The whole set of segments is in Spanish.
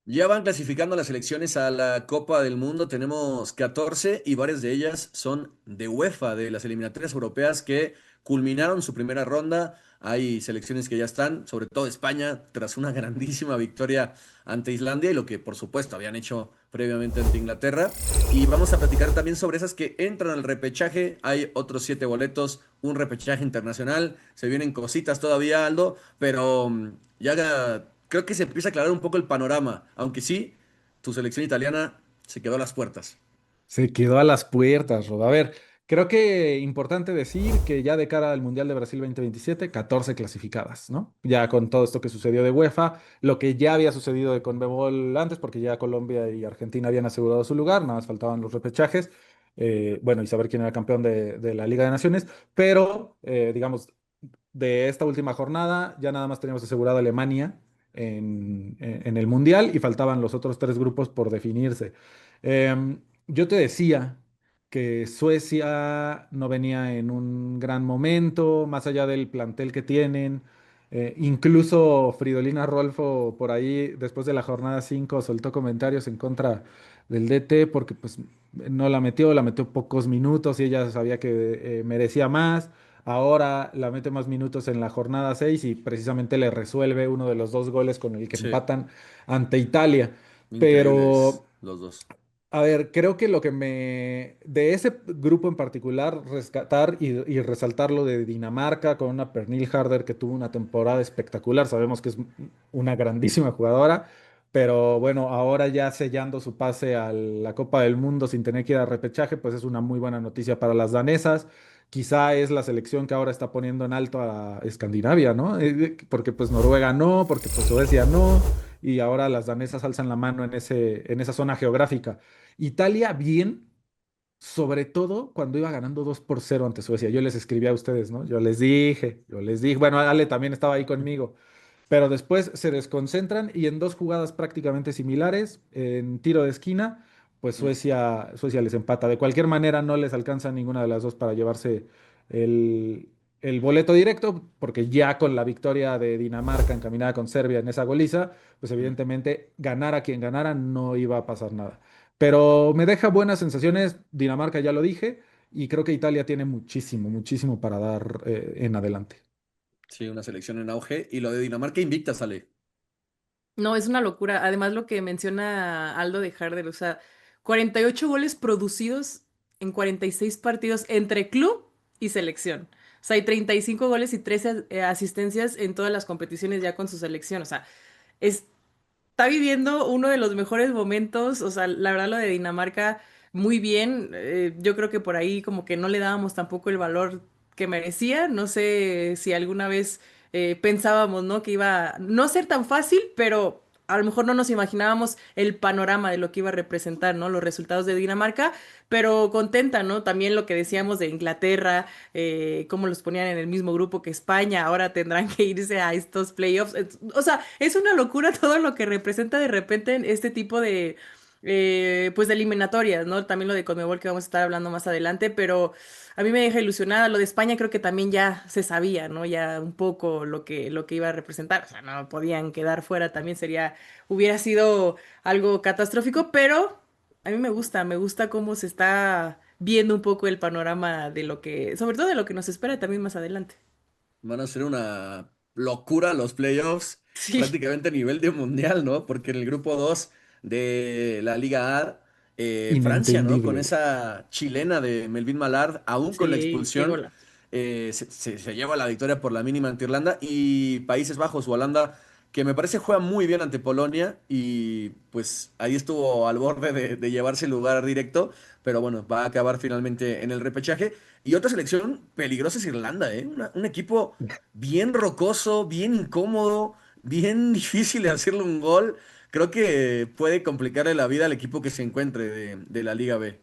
Ya van clasificando las selecciones a la Copa del Mundo. Tenemos 14 y varias de ellas son de UEFA, de las eliminatorias europeas que culminaron su primera ronda. Hay selecciones que ya están, sobre todo España, tras una grandísima victoria ante Islandia y lo que por supuesto habían hecho previamente ante Inglaterra. Y vamos a platicar también sobre esas que entran al repechaje. Hay otros 7 boletos, un repechaje internacional. Se vienen cositas todavía, Aldo, pero ya creo que se empieza a aclarar un poco el panorama, aunque sí, tu selección italiana se quedó a las puertas. Se quedó a las puertas, Rob. A ver, creo que importante decir que ya de cara al Mundial de Brasil 2027, 14 clasificadas, ¿no? Ya con todo esto que sucedió de UEFA, lo que ya había sucedido de CONMEBOL antes, porque ya Colombia y Argentina habían asegurado su lugar, nada más faltaban los repechajes, bueno, y saber quién era campeón de la Liga de Naciones, pero, digamos, de esta última jornada ya nada más teníamos asegurado Alemania en el Mundial y faltaban los otros tres grupos por definirse. Yo te decía que Suecia no venía en un gran momento, más allá del plantel que tienen. Incluso Fridolina Rolfo por ahí, después de la jornada 5 soltó comentarios en contra del DT porque pues no la metió pocos minutos y ella sabía que merecía más. Ahora la mete más minutos en la jornada 6 y precisamente le resuelve uno de los dos goles con el que Sí, empatan ante Italia. increíbles Pero los dos. a ver, creo que lo que de ese grupo en particular, rescatar y resaltar lo de Dinamarca con una Pernil Harder que tuvo una temporada espectacular. Sabemos que es una grandísima jugadora, pero bueno, ahora ya sellando su pase a la Copa del Mundo sin tener que ir a repechaje, pues es una muy buena noticia para las danesas. Quizá es la selección que ahora está poniendo en alto a Escandinavia, ¿no? Porque pues Noruega no, porque pues Suecia no, y ahora las danesas alzan la mano en esa zona geográfica. Italia bien, sobre todo cuando iba ganando 2-0 ante Suecia. Yo les escribí a ustedes, ¿no? Yo les dije, bueno, Ale también estaba ahí conmigo, pero después se desconcentran y en dos jugadas prácticamente similares, en tiro de esquina, pues Mm. Suecia les empata. De cualquier manera, no les alcanza ninguna de las dos para llevarse el boleto directo, porque ya con la victoria de Dinamarca encaminada con Serbia en esa goliza, pues Mm. evidentemente ganar a quien ganara no iba a pasar nada. Pero me deja buenas sensaciones, Dinamarca ya lo dije, y creo que Italia tiene muchísimo, muchísimo para dar en adelante. Sí, una selección en auge. Y lo de Dinamarca invicta sale. No, es una locura. Además, lo que menciona Aldo de Harder, o sea, 48 goles producidos en 46 partidos entre club y selección. O sea, hay 35 goles y 13 asistencias en todas las competiciones ya con su selección. O sea, está viviendo uno de los mejores momentos. O sea, la verdad, lo de Dinamarca, muy bien. Yo creo que por ahí como que no le dábamos tampoco el valor que merecía. No sé si alguna vez pensábamos, ¿no? Que iba a no ser tan fácil, pero a lo mejor no nos imaginábamos el panorama de lo que iba a representar, ¿no? Los resultados de Dinamarca, pero contenta, ¿no? También lo que decíamos de Inglaterra, cómo los ponían en el mismo grupo que España, ahora tendrán que irse a estos playoffs. O sea, es una locura todo lo que representa de repente en este tipo de, pues de eliminatorias, ¿no? También lo de Conmebol que vamos a estar hablando más adelante, pero a mí me deja ilusionada. Lo de España creo que también ya se sabía, ¿no? Ya un poco lo que iba a representar. O sea, no podían quedar fuera, también hubiera sido algo catastrófico, pero a mí me gusta cómo se está viendo un poco el panorama de lo que, sobre todo de lo que nos espera también más adelante. Van a ser una locura los playoffs, Sí, prácticamente a nivel de mundial, ¿no? Porque en el grupo 2 de la Liga A, Francia, ¿no? Con Inentendible. esa chilena de Melvin Mallard, aún con la sí, qué expulsión, golazo. se lleva la victoria por la mínima ante Irlanda y Países Bajos o Holanda, que me parece juega muy bien ante Polonia y pues ahí estuvo al borde de llevarse el lugar directo, pero bueno, va a acabar finalmente en el repechaje. Y otra selección peligrosa es Irlanda, ¿eh? Un equipo bien rocoso, bien incómodo, bien difícil de hacerle un gol. Creo que puede complicarle la vida al equipo que se encuentre de la Liga B.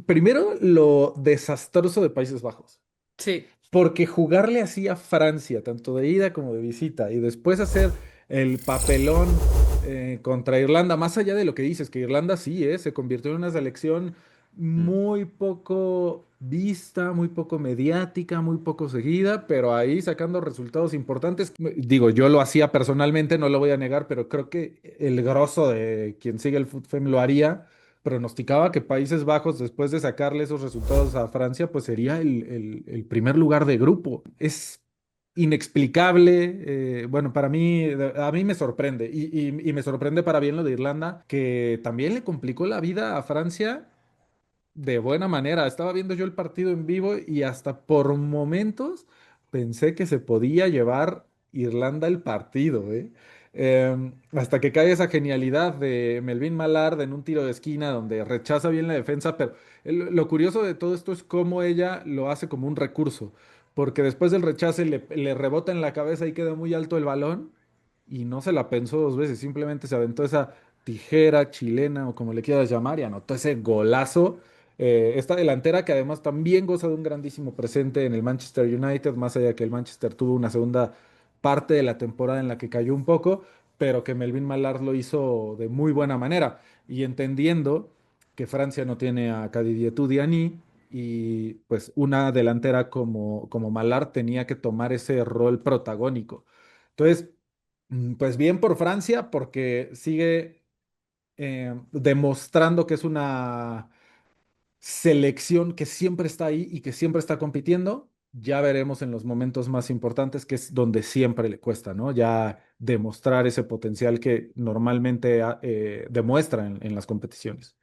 Primero, lo desastroso de Países Bajos. Sí. Porque jugarle así a Francia, tanto de ida como de visita, y después hacer el papelón contra Irlanda, más allá de lo que dices, que Irlanda sí, se convirtió en una selección Mm. muy poco vista, muy poco mediática, muy poco seguida, pero ahí sacando resultados importantes. Digo, yo lo hacía personalmente, no lo voy a negar, pero creo que el grosso de quien sigue el FUTFEM lo haría. Pronosticaba que Países Bajos, después de sacarle esos resultados a Francia, pues sería el primer lugar de grupo. Es inexplicable. Bueno, para mí, a mí me sorprende y me sorprende para bien lo de Irlanda, que también le complicó la vida a Francia de buena manera. Estaba viendo yo el partido en vivo y hasta por momentos pensé que se podía llevar Irlanda el partido, ¿eh? Hasta que cae esa genialidad de Melvin Mallard en un tiro de esquina donde rechaza bien la defensa, pero lo curioso de todo esto es cómo ella lo hace como un recurso, porque después del rechace le rebota en la cabeza y queda muy alto el balón y no se la pensó dos veces, simplemente se aventó esa tijera chilena o como le quieras llamar y anotó ese golazo. Esta delantera que además también goza de un grandísimo presente en el Manchester United, más allá que el Manchester tuvo una segunda parte de la temporada en la que cayó un poco, pero que Melvin Mallard lo hizo de muy buena manera y entendiendo que Francia no tiene a Kadidietou Diani y pues una delantera como Mallard tenía que tomar ese rol protagónico. Entonces, pues bien por Francia porque sigue demostrando que es una selección que siempre está ahí y que siempre está compitiendo. Ya veremos en los momentos más importantes, que es donde siempre le cuesta, ¿no? Ya demostrar ese potencial que normalmente demuestra en las competiciones.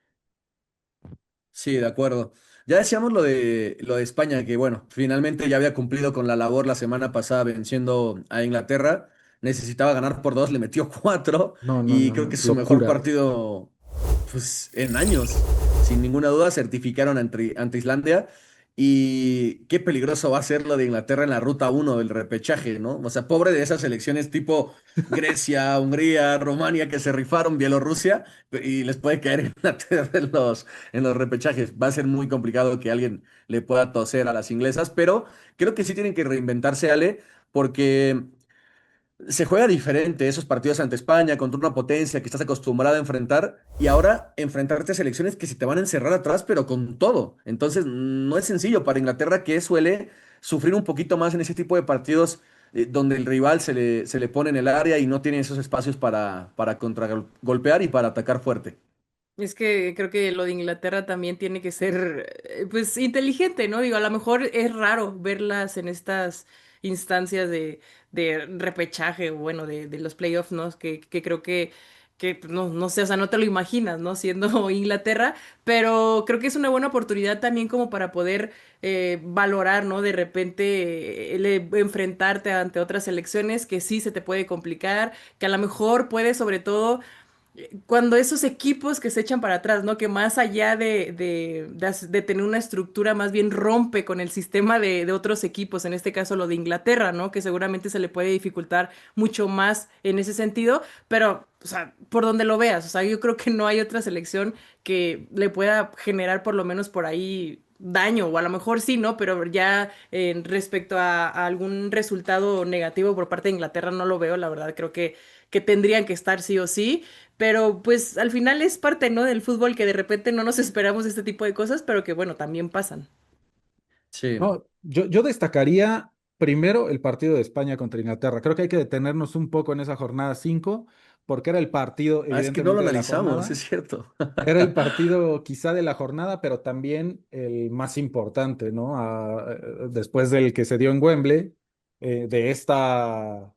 Sí, de acuerdo. Ya decíamos lo de España, que bueno, finalmente ya había cumplido con la labor la semana pasada venciendo a Inglaterra. Necesitaba ganar por dos, le metió cuatro No, no, y no, creo no, que es su mejor locura. partido pues, en años. Sin ninguna duda, certificaron ante Islandia. Y qué peligroso va a ser lo de Inglaterra en la ruta uno del repechaje, ¿no? O sea, pobre de esas selecciones tipo Grecia, Hungría, Rumania que se rifaron, Bielorrusia, y les puede caer Inglaterra en los repechajes. Va a ser muy complicado que alguien le pueda toser a las inglesas, pero creo que sí tienen que reinventarse, Ale, porque se juega diferente esos partidos ante España, contra una potencia que estás acostumbrado a enfrentar, y ahora enfrentarte a selecciones que se te van a encerrar atrás, pero con todo. Entonces, no es sencillo para Inglaterra, que suele sufrir un poquito más en ese tipo de partidos donde el rival se le pone en el área y no tiene esos espacios para contragolpear y para atacar fuerte. Es que creo que lo de Inglaterra también tiene que ser, pues, inteligente, ¿no? Digo, a lo mejor es raro verlas en estas instancias de repechaje, o bueno, de los playoffs, ¿no? Que creo que pues, no, no sé, o sea, no te lo imaginas, ¿no? Siendo Inglaterra, pero creo que es una buena oportunidad también como para poder valorar, ¿no? De repente enfrentarte ante otras selecciones que sí se te puede complicar, que a lo mejor puede sobre todo cuando esos equipos que se echan para atrás, ¿no? Que más allá de tener una estructura, más bien rompe con el sistema de otros equipos, en este caso lo de Inglaterra, ¿no? Que seguramente se le puede dificultar mucho más en ese sentido, pero, o sea, por donde lo veas, o sea, yo creo que no hay otra selección que le pueda generar por lo menos por ahí daño, o a lo mejor sí, ¿no? Pero ya respecto a algún resultado negativo por parte de Inglaterra no lo veo, la verdad, creo que tendrían que estar sí o sí. Pero pues al final es parte, ¿no? Del fútbol que de repente no nos esperamos este tipo de cosas, pero que bueno, también pasan. Sí. No, yo destacaría primero el partido de España contra Inglaterra. Creo que hay que detenernos un poco en esa jornada 5 porque era el partido, Ah, es que no lo evidentemente, de la analizamos, es jornada. cierto. Era el partido quizá de la jornada, pero también el más importante, ¿no? Después del que se dio en Wembley, de esta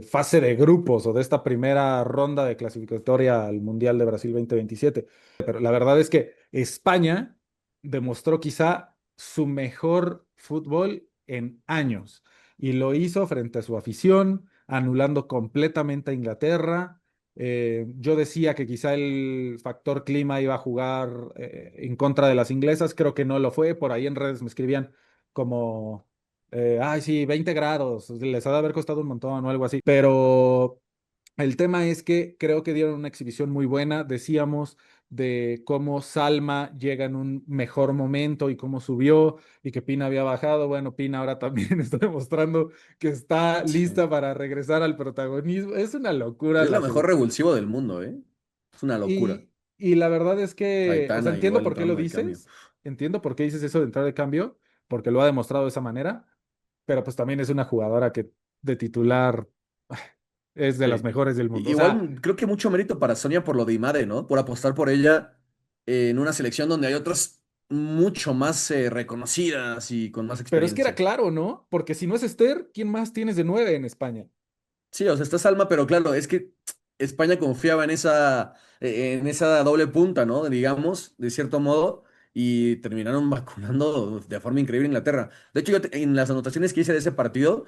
fase de grupos o de esta primera ronda de clasificatoria al Mundial de Brasil 2027. Pero la verdad es que España demostró quizá su mejor fútbol en años y lo hizo frente a su afición, anulando completamente a Inglaterra. Yo decía que quizá el factor clima iba a jugar en contra de las inglesas, creo que no lo fue. Por ahí en redes me escribían como, ay, sí, 20 grados, les ha de haber costado un montón o algo así. Pero el tema es que creo que dieron una exhibición muy buena. Decíamos de cómo Salma llega en un mejor momento y cómo subió y que Pina había bajado. Bueno, Pina ahora también está demostrando que está Sí. lista para regresar al protagonismo. Es una locura Es la la mejor selección. revulsivo del mundo, ¿eh? Es una locura. Y, Y la verdad es que, o sea, Aitana entiendo igual por qué lo entrando de cambio. dices, entiendo por qué dices eso de entrar de cambio, porque lo ha demostrado de esa manera, pero pues también es una jugadora que de titular es de las Sí. mejores del mundo. O Igual sea, creo que mucho mérito para Sonia por lo de Imade, ¿no? Por apostar por ella en una selección donde hay otras mucho más reconocidas y con más pero es que era experiencia. claro, ¿no? Porque si no es Esther, ¿quién más tienes de 9 en España? Sí, o sea, está Salma, pero claro, es que España confiaba en esa doble punta, ¿no? Digamos, de cierto modo, y terminaron vacunando de forma increíble a Inglaterra. De hecho, en las anotaciones que hice de ese partido,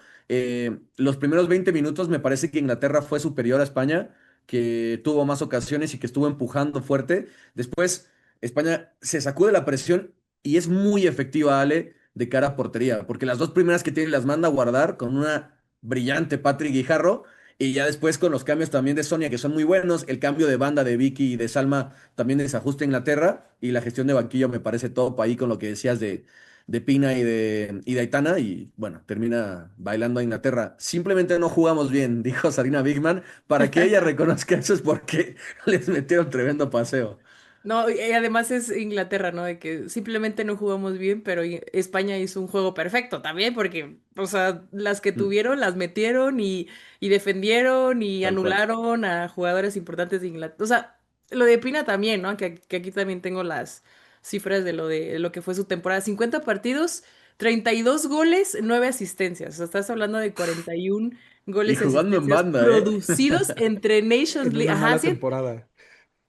los primeros 20 minutos me parece que Inglaterra fue superior a España, que tuvo más ocasiones y que estuvo empujando fuerte. Después, España se sacude la presión y es muy efectiva, Ale, de cara a portería, porque las dos primeras que tiene las manda a guardar con una brillante Patrick Guijarro. Y ya después con los cambios también de Sonia, que son muy buenos, el cambio de banda de Vicky y de Salma también desajusta a Inglaterra, y la gestión de banquillo me parece top ahí con lo que decías de Pina y de Aitana, y bueno, termina bailando a Inglaterra. Simplemente no jugamos bien, dijo Sarina Bigman, para que ella reconozca eso es porque les metieron tremendo paseo. No, y además es Inglaterra, ¿no? De que simplemente no jugamos bien, pero España hizo un juego perfecto también, porque, o sea, las que Mm, tuvieron, las metieron y defendieron y tal cual. anularon a jugadores importantes de Inglaterra. O sea, lo de Pina también, ¿no? Que aquí también tengo las cifras de lo que fue su temporada. 50 partidos, 32 goles, 9 asistencias. O sea, estás hablando de 41 Y goles y jugando en asistencias banda, ¿eh? producidos entre Nations En League. una Ajá, mala sí. temporada.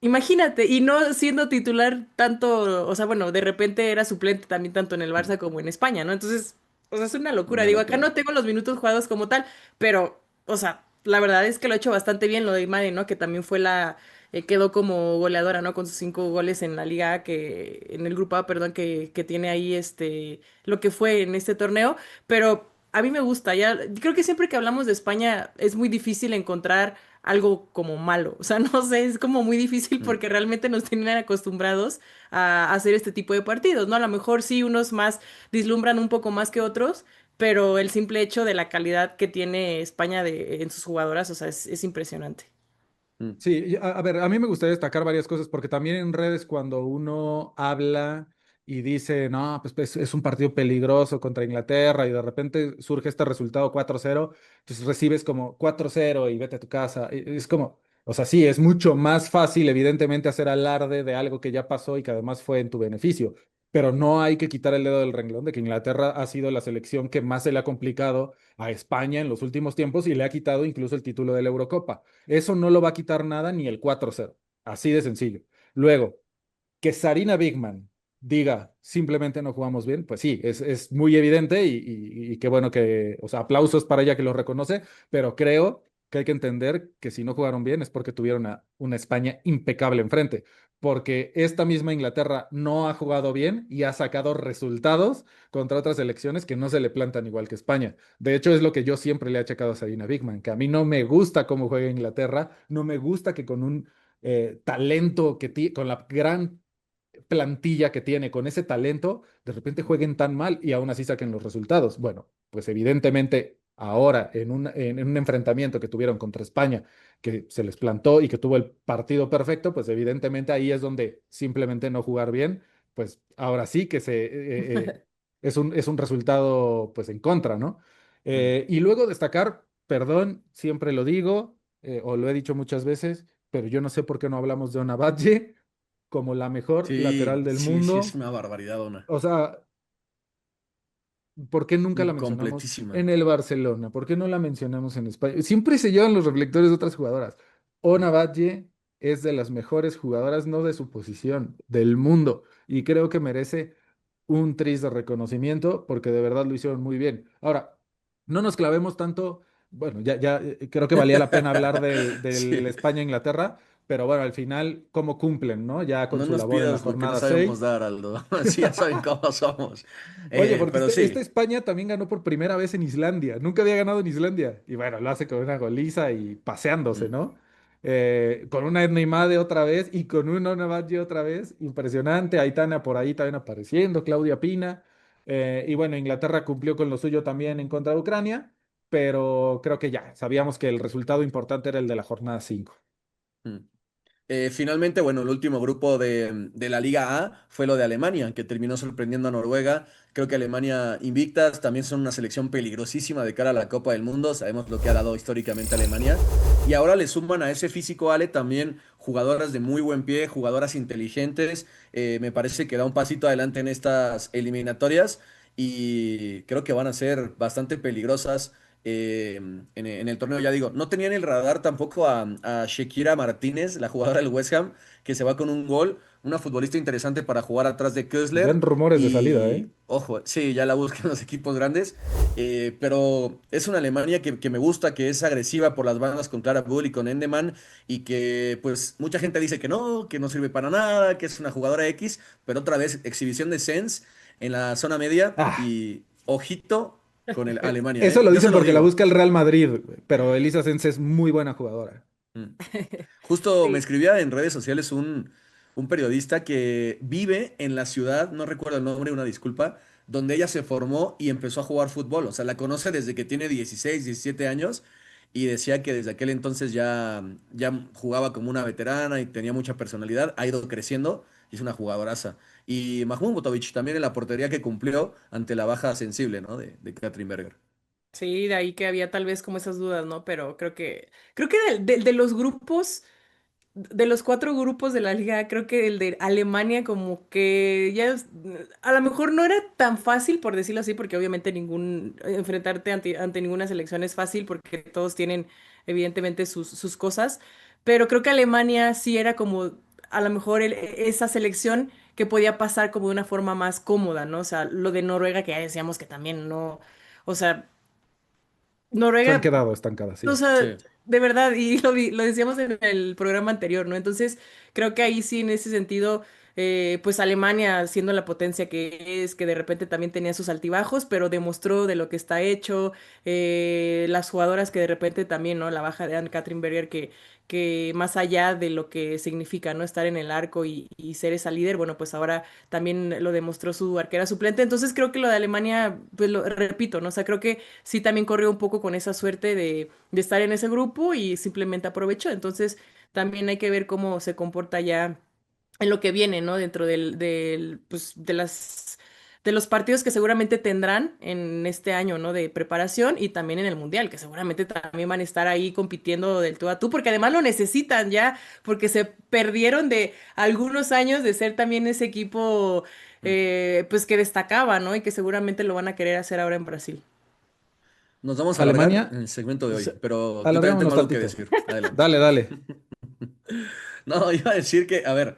Imagínate, y no siendo titular tanto, o sea, bueno, de repente era suplente también tanto en el Mm, Barça como en España, ¿no? Entonces, o sea, es una locura. una Digo, acá locura. no tengo los minutos jugados como tal, pero, o sea, la verdad es que lo ha hecho bastante bien lo de Imade, ¿no? Que también fue quedó como goleadora, ¿no? Con sus 5 goles en la liga, en el grupo A, perdón, que tiene ahí lo que fue en este torneo, pero a mí me gusta, ya, creo que siempre que hablamos de España es muy difícil encontrar algo como malo. O sea, no sé, es como muy difícil Mm. porque realmente nos tienen acostumbrados a hacer este tipo de partidos, ¿no? A lo mejor sí unos más vislumbran un poco más que otros, pero el simple hecho de la calidad que tiene España en sus jugadoras, o sea, es impresionante. Mm. Sí, a ver, a mí me gustaría destacar varias cosas porque también en redes cuando uno habla y dice, no, pues es un partido peligroso contra Inglaterra y de repente surge este resultado 4-0, entonces recibes como 4-0 y vete a tu casa. Es como, o sea, sí, es mucho más fácil evidentemente hacer alarde de algo que ya pasó y que además fue en tu beneficio, pero no hay que quitar el dedo del renglón de que Inglaterra ha sido la selección que más se le ha complicado a España en los últimos tiempos y le ha quitado incluso el título de la Eurocopa. Eso no lo va a quitar nada ni el 4-0. Así de sencillo. Luego, que Sarina Bigman diga simplemente no jugamos bien, pues sí, es muy evidente y qué bueno que, o sea, aplausos para ella que lo reconoce, pero creo que hay que entender que si no jugaron bien es porque tuvieron una España impecable enfrente, porque esta misma Inglaterra no ha jugado bien y ha sacado resultados contra otras selecciones que no se le plantan igual que España. De hecho, es lo que yo siempre le he achacado a Sarina Bigman, que a mí no me gusta cómo juega Inglaterra, no me gusta que con un talento con la gran plantilla que tiene, con ese talento, de repente jueguen tan mal y aún así saquen los resultados. Bueno, pues evidentemente ahora en un enfrentamiento que tuvieron contra España, que se les plantó y que tuvo el partido perfecto, pues evidentemente ahí es donde simplemente no jugar bien, pues ahora sí que es un resultado pues en contra, ¿no? Mm. Y luego destacar, perdón, siempre lo digo, o lo he dicho muchas veces, pero yo no sé por qué no hablamos de Ona Batlle como la mejor lateral Sí, del sí, sí, es mundo. una barbaridad, Ona. O sea, ¿por qué nunca la mencionamos Completísima. en el Barcelona? ¿Por qué no la mencionamos en España? Siempre se llevan los reflectores de otras jugadoras. Ona Batlle es de las mejores jugadoras, no de su posición, del mundo. Y creo que merece un tris de reconocimiento porque de verdad lo hicieron muy bien. Ahora, no nos clavemos tanto. Bueno, creo que valía la pena hablar del Sí. España-Inglaterra, pero bueno, al final, ¿cómo cumplen, no? Ya con No su nos labor en la pidas lo que no jornada sabemos 6. dar, Aldo. Sí, ya saben cómo somos. Oye, porque Pero esta sí. España también ganó por primera vez en Islandia. Nunca había ganado en Islandia. Y bueno, lo hace con una goliza y paseándose, Mm. ¿no? Con una Neymar otra vez y con una Navalle otra vez. Impresionante. Aitana por ahí también apareciendo, Claudia Pina. Y bueno, Inglaterra cumplió con lo suyo también en contra de Ucrania, pero creo que ya sabíamos que el resultado importante era el de la jornada 5. Mm. Finalmente, bueno, el último grupo de la Liga A fue lo de Alemania, que terminó sorprendiendo a Noruega. Creo que Alemania invictas también son una selección peligrosísima de cara a la Copa del Mundo. Sabemos lo que ha dado históricamente Alemania. Y ahora le suman a ese físico, Ale, también jugadoras de muy buen pie, jugadoras inteligentes. Me parece que da un pasito adelante en estas eliminatorias y creo que van a ser bastante peligrosas en el torneo. Ya digo, no tenía en el radar tampoco a Shakira Martínez, la jugadora del West Ham, que se va con un gol, una futbolista interesante para jugar atrás de Kessler. Ven rumores de salida, ¿eh? Y ojo, sí, ya la buscan los equipos grandes, pero es una Alemania que me gusta, que es agresiva por las bandas con Clara Bull y con Endemann, y que pues mucha gente dice que no sirve para nada, que es una jugadora X, pero otra vez exhibición de Sens en la zona media Ah, y ojito con el Alemania, eso ¿eh? lo Yo se dicen lo porque la digo. busca el Real Madrid, güey, pero Elisa Sense es muy buena jugadora. Mm. Justo me Sí. escribía en redes sociales un periodista que vive en la ciudad, no recuerdo el nombre, una disculpa, donde ella se formó y empezó a jugar fútbol. O sea, la conoce desde que tiene 16, 17 años y decía que desde aquel entonces ya jugaba como una veterana y tenía mucha personalidad, ha ido creciendo y es una jugadoraza. Y Mahmoud Botovic también en la portería que cumplió ante la baja sensible, ¿no? de Katrin Berger. Sí, de ahí que había tal vez como esas dudas, ¿no? Pero creo que de los grupos, de los cuatro grupos de la liga, creo que el de Alemania como que a lo mejor no era tan fácil, por decirlo así, porque obviamente enfrentarte ante ninguna selección es fácil porque todos tienen evidentemente sus cosas, pero creo que Alemania sí era como a lo mejor esa selección que podía pasar como de una forma más cómoda, ¿no? O sea, lo de Noruega que ya decíamos que también no, o sea... Se han Noruega, quedado estancadas, o sí. sea, Sí. de verdad, y lo decíamos en el programa anterior, ¿no? Entonces, creo que ahí sí, en ese sentido, pues Alemania, siendo la potencia que es, que de repente también tenía sus altibajos, pero demostró de lo que está hecho, las jugadoras que de repente también, ¿no? La baja de Anne-Katrin Berger, que más allá de lo que significa, ¿no? Estar en el arco y ser esa líder, bueno, pues ahora también lo demostró su arquera suplente. Entonces, creo que lo de Alemania, pues lo repito, ¿no? O sea, creo que sí también corrió un poco con esa suerte de estar en ese grupo y simplemente aprovechó. Entonces, también hay que ver cómo se comporta ya en lo que viene, ¿no? Dentro pues, de los partidos que seguramente tendrán en este año, ¿no? De preparación y también en el Mundial, que seguramente también van a estar ahí compitiendo del tú a tú, porque además lo necesitan ya, porque se perdieron de algunos años de ser también ese equipo, Mm. pues que destacaba, ¿no? Y que seguramente lo van a querer hacer ahora en Brasil. Nos vamos a alargar en Alemania, el segmento de hoy, se- pero yo también tengo alargámonos algo que tantito. decir. Adelante. Dale, dale. No, iba a decir que, a ver,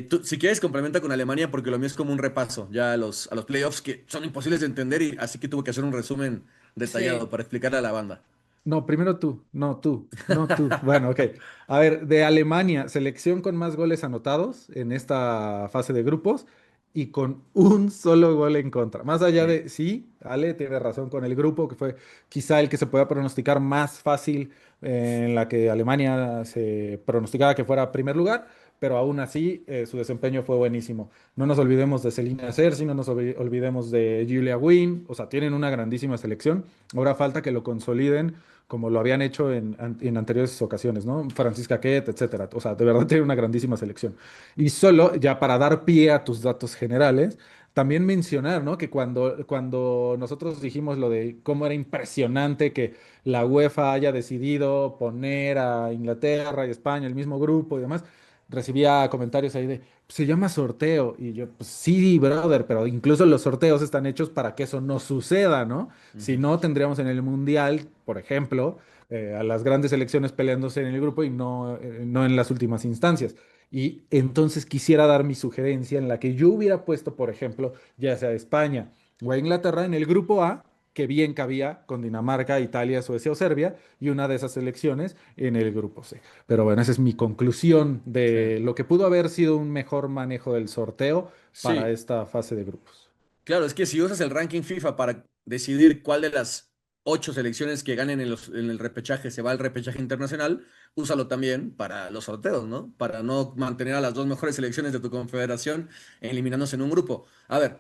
tú, si quieres complementa con Alemania porque lo mío es como un repaso ya a los playoffs que son imposibles de entender y así que tuve que hacer un resumen detallado Sí. para explicarle a la banda. No, primero tú, no tú, no tú. Bueno, ok. A ver, de Alemania, selección con más goles anotados en esta fase de grupos y con un solo gol en contra. Más allá Sí. de, sí, Ale tiene razón con el grupo, que fue quizá el que se pueda pronosticar más fácil, en la que Alemania se pronosticaba que fuera primer lugar, pero aún así su desempeño fue buenísimo. No nos olvidemos de Celina Cerci, no nos olvidemos de Julia Wynn, o sea, tienen una grandísima selección. Ahora falta que lo consoliden como lo habían hecho en anteriores ocasiones, ¿no? Francisca Ket, etcétera. O sea, de verdad tiene una grandísima selección. Y solo, ya para dar pie a tus datos generales, también mencionar, ¿no? Que cuando nosotros dijimos lo de cómo era impresionante que la UEFA haya decidido poner a Inglaterra y España el mismo grupo y demás, recibía comentarios ahí de, se llama sorteo. Y yo, pues sí, brother, pero incluso los sorteos están hechos para que eso no suceda, ¿no? Si Ujú. no, tendríamos en el Mundial, por ejemplo, a las grandes selecciones peleándose en el grupo y no en las últimas instancias. Y entonces quisiera dar mi sugerencia en la que yo hubiera puesto, por ejemplo, ya sea España o a Inglaterra en el grupo A, que bien cabía con Dinamarca, Italia, Suecia o Serbia, y una de esas selecciones en el grupo C. Pero bueno, esa es mi conclusión Sí. de lo que pudo haber sido un mejor manejo del sorteo para Sí, esta fase de grupos. claro, es que si usas el ranking FIFA para decidir cuál de las 8 selecciones que ganen en el repechaje se va al repechaje internacional, úsalo también para los sorteos, ¿no? Para no mantener a las dos mejores selecciones de tu confederación eliminándose en un grupo. A ver,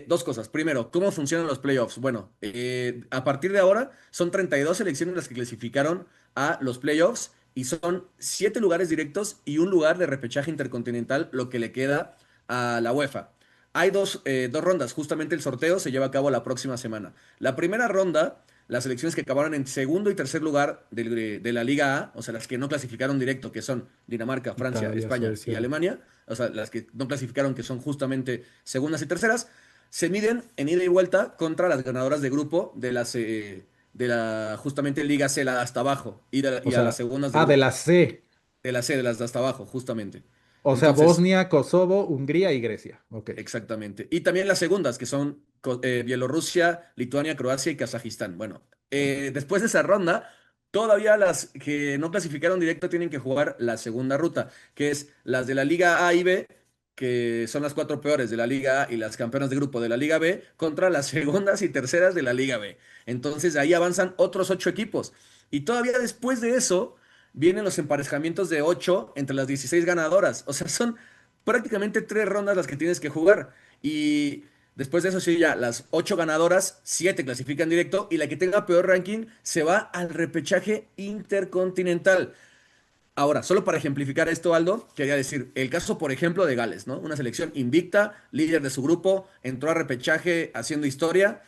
dos cosas. Primero, ¿cómo funcionan los playoffs? Bueno, a partir de ahora son 32 selecciones las que clasificaron a los playoffs y son 7 lugares directos y un lugar de repechaje intercontinental, lo que le queda a la UEFA. Hay dos rondas, justamente el sorteo se lleva a cabo la próxima semana. La primera ronda, las selecciones que acabaron en segundo y tercer lugar de la Liga A, o sea, las que no clasificaron directo, que son Dinamarca, Francia, Italia, España y Suecia. Alemania, o sea, las que no clasificaron, que son justamente segundas y terceras, se miden en ida y vuelta contra las ganadoras de grupo de la justamente Liga C, la de hasta abajo, O y a las sea, segundas de de grupo, la C. de la C, de las de hasta abajo, justamente. O sea, Entonces, Bosnia, Kosovo, Hungría y Grecia. Ok. exactamente. Y también las segundas, que son Bielorrusia, Lituania, Croacia y Kazajistán. Bueno, después de esa ronda, todavía las que no clasificaron directo tienen que jugar la segunda ruta, que es las de la Liga A y B, que son las 4 peores de la Liga A y las campeonas de grupo de la Liga B, contra las segundas y terceras de la Liga B. Entonces ahí avanzan otros 8 equipos. Y todavía después de eso vienen los emparejamientos de 8 entre las 16 ganadoras. O sea, son prácticamente 3 rondas las que tienes que jugar. Y después de eso, sí, ya las 8 ganadoras, 7 clasifican directo y la que tenga peor ranking se va al repechaje intercontinental. Ahora, solo para ejemplificar esto, Aldo, quería decir, el caso, por ejemplo, de Gales, ¿no? Una selección invicta, líder de su grupo, entró a repechaje haciendo historia.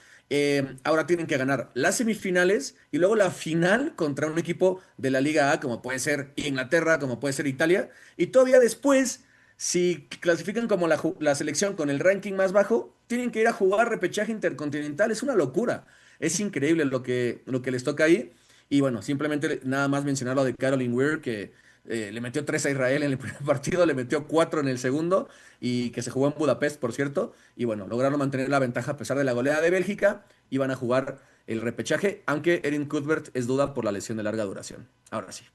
Ahora tienen que ganar las semifinales y luego la final contra un equipo de la Liga A, como puede ser Inglaterra, como puede ser Italia. Y todavía después, si clasifican como la selección con el ranking más bajo, tienen que ir a jugar repechaje intercontinental. Es una locura. Es increíble lo que les toca ahí. Y bueno, simplemente nada más mencionar lo de Caroline Weir, que le metió 3 a Israel en el primer partido, le metió 4 en el segundo, y que se jugó en Budapest, por cierto. Y bueno, lograron mantener la ventaja a pesar de la goleada de Bélgica. Y van a jugar el repechaje, aunque Erin Cuthbert es duda por la lesión de larga duración. Ahora sí.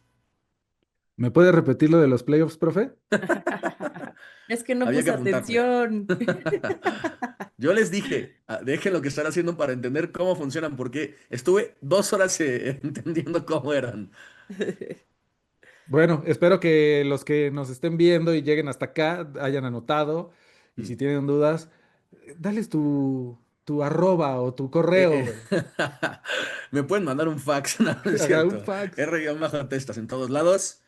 ¿Me puede repetir lo de los playoffs, profe? Es que no Había que puse apuntarle. atención. Yo les dije, dejen lo que están haciendo para entender cómo funcionan, porque estuve 2 horas entendiendo cómo eran. Bueno, espero que los que nos estén viendo y lleguen hasta acá hayan anotado. Y Mm. si tienen dudas, dales tu arroba o tu correo, Eh, güey. Me pueden mandar un fax, no, no es Haga un cierto. fax. R-testas en todos lados.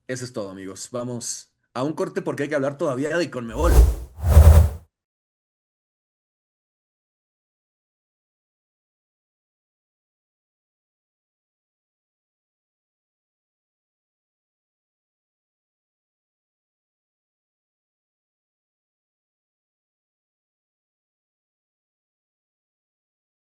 Eso es todo, amigos. Vamos a un corte porque hay que hablar todavía de Conmebol.